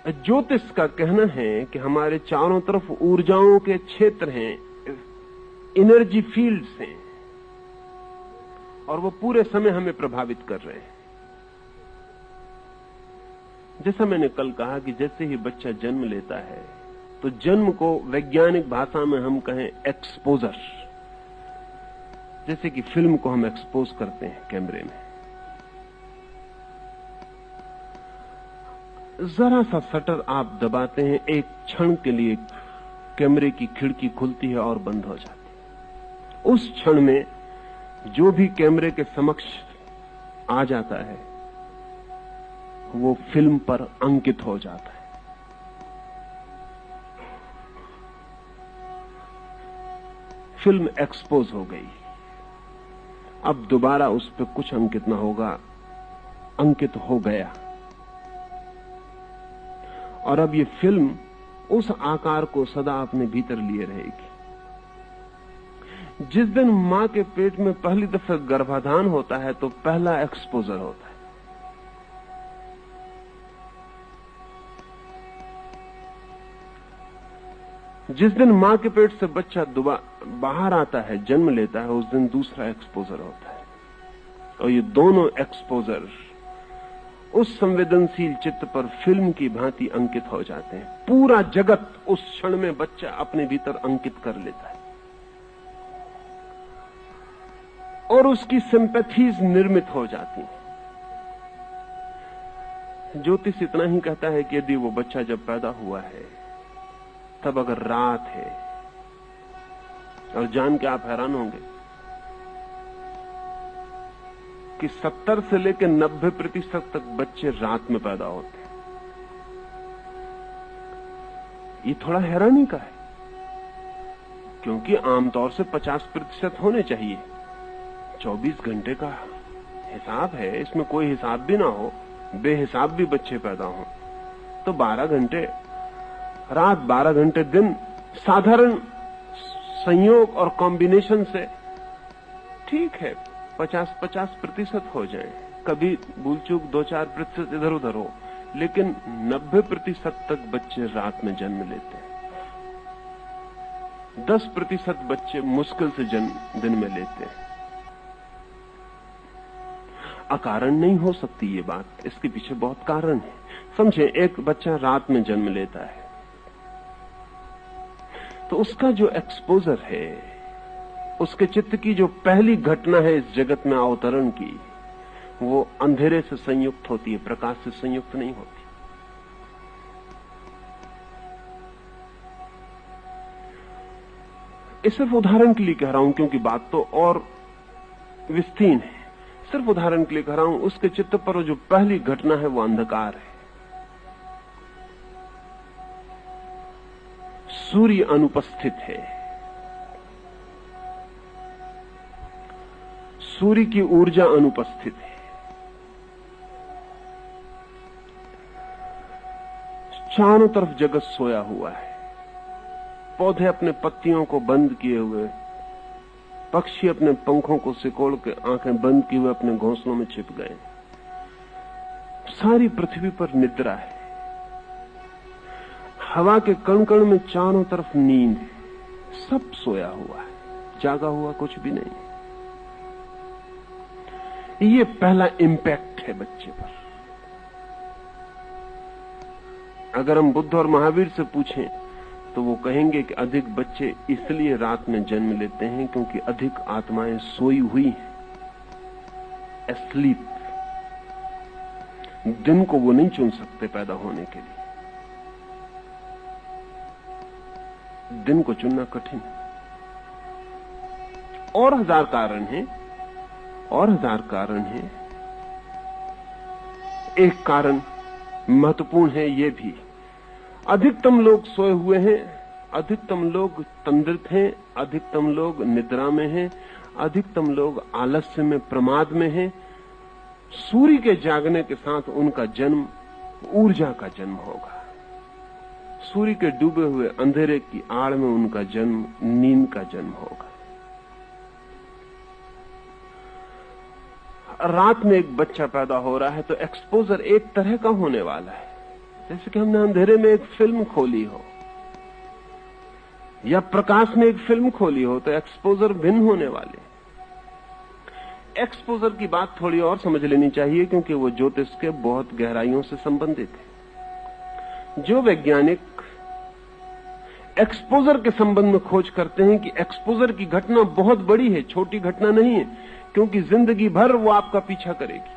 ज्योतिष का कहना है कि हमारे चारों तरफ ऊर्जाओं के क्षेत्र हैं, एनर्जी फील्ड्स हैं, और वो पूरे समय हमें प्रभावित कर रहे हैं। जैसा मैंने कल कहा कि जैसे ही बच्चा जन्म लेता है तो जन्म को वैज्ञानिक भाषा में हम कहें एक्सपोजर, जैसे कि फिल्म को हम एक्सपोज करते हैं कैमरे में। जरा सा शटर आप दबाते हैं, एक क्षण के लिए कैमरे की खिड़की खुलती है और बंद हो जाती है। उस क्षण में जो भी कैमरे के समक्ष आ जाता है वो फिल्म पर अंकित हो जाता है। फिल्म एक्सपोज हो गई, अब दोबारा उस पर कुछ अंकित ना होगा, अंकित हो गया। और अब ये फिल्म उस आकार को सदा अपने भीतर लिए रहेगी। जिस दिन मां के पेट में पहली दफा गर्भाधान होता है तो पहला एक्सपोजर होता है। जिस दिन मां के पेट से बच्चा बाहर आता है, जन्म लेता है, उस दिन दूसरा एक्सपोजर होता है। और ये दोनों एक्सपोजर उस संवेदनशील चित्त पर फिल्म की भांति अंकित हो जाते हैं। पूरा जगत उस क्षण में बच्चा अपने भीतर अंकित कर लेता है और उसकी सिंपैथीज निर्मित हो जाती हैं। ज्योतिष इतना ही कहता है कि यदि वो बच्चा जब पैदा हुआ है तब अगर रात है, और जान के आप हैरान होंगे कि 70 से लेकर 90% तक बच्चे रात में पैदा होते हैं। ये थोड़ा हैरानी का है, क्योंकि आमतौर से 50% होने चाहिए। 24 घंटे का हिसाब है, इसमें कोई हिसाब भी ना हो, बेहिसाब भी बच्चे पैदा हों, तो 12 घंटे रात, 12 घंटे दिन, साधारण संयोग और कॉम्बिनेशन से ठीक है 50% हो जाए, कभी भूल चूक 2-4% इधर उधर हो, लेकिन 90% तक बच्चे रात में जन्म लेते हैं। 10% बच्चे मुश्किल से जन्म दिन में लेते हैं। अकारण नहीं हो सकती ये बात, इसके पीछे बहुत कारण है। समझे, एक बच्चा रात में जन्म लेता है तो उसका जो एक्सपोजर है, उसके चित्त की जो पहली घटना है इस जगत में अवतरण की, वो अंधेरे से संयुक्त होती है, प्रकाश से संयुक्त नहीं होती। इस सिर्फ उदाहरण के लिए कह रहा हूं, क्योंकि बात तो और विस्तीर्ण है। सिर्फ उदाहरण के लिए कह रहा हूं, उसके चित्त पर जो पहली घटना है वो अंधकार है। सूर्य अनुपस्थित है, सूर्य की ऊर्जा अनुपस्थित है, चारों तरफ जगत सोया हुआ है, पौधे अपने पत्तियों को बंद किए हुए, पक्षी अपने पंखों को सिकोड़ के आंखें बंद किए हुए अपने घोंसलों में छिप गए। सारी पृथ्वी पर निद्रा है, हवा के कण कण में चारों तरफ नींद है, सब सोया हुआ है, जागा हुआ कुछ भी नहीं। ये पहला इंपैक्ट है बच्चे पर। अगर हम बुद्ध और महावीर से पूछें तो वो कहेंगे कि अधिक बच्चे इसलिए रात में जन्म लेते हैं क्योंकि अधिक आत्माएं सोई हुई हैं, एस्लीप। दिन को वो नहीं चुन सकते पैदा होने के लिए, दिन को चुनना कठिन। और हजार कारण हैं, और हजार कारण हैं। एक कारण महत्वपूर्ण है ये भी, अधिकतम लोग सोए हुए हैं, अधिकतम लोग तंद्रित हैं, अधिकतम लोग निद्रा में हैं, अधिकतम लोग आलस्य में, प्रमाद में हैं। सूर्य के जागने के साथ उनका जन्म ऊर्जा का जन्म होगा। सूर्य के डूबे हुए अंधेरे की आड़ में उनका जन्म नींद का जन्म होगा। रात में एक बच्चा पैदा हो रहा है तो एक्सपोजर एक तरह का होने वाला है। जैसे कि हमने अंधेरे में एक फिल्म खोली हो या प्रकाश में एक फिल्म खोली हो, तो एक्सपोजर भिन्न होने वाले। एक्सपोजर की बात थोड़ी और समझ लेनी चाहिए, क्योंकि वो ज्योतिष के बहुत गहराइयों से संबंधित है। जो वैज्ञानिक एक्सपोजर के संबंध में खोज करते हैं कि एक्सपोजर की घटना बहुत बड़ी है, छोटी घटना नहीं है, क्योंकि जिंदगी भर वो आपका पीछा करेगी।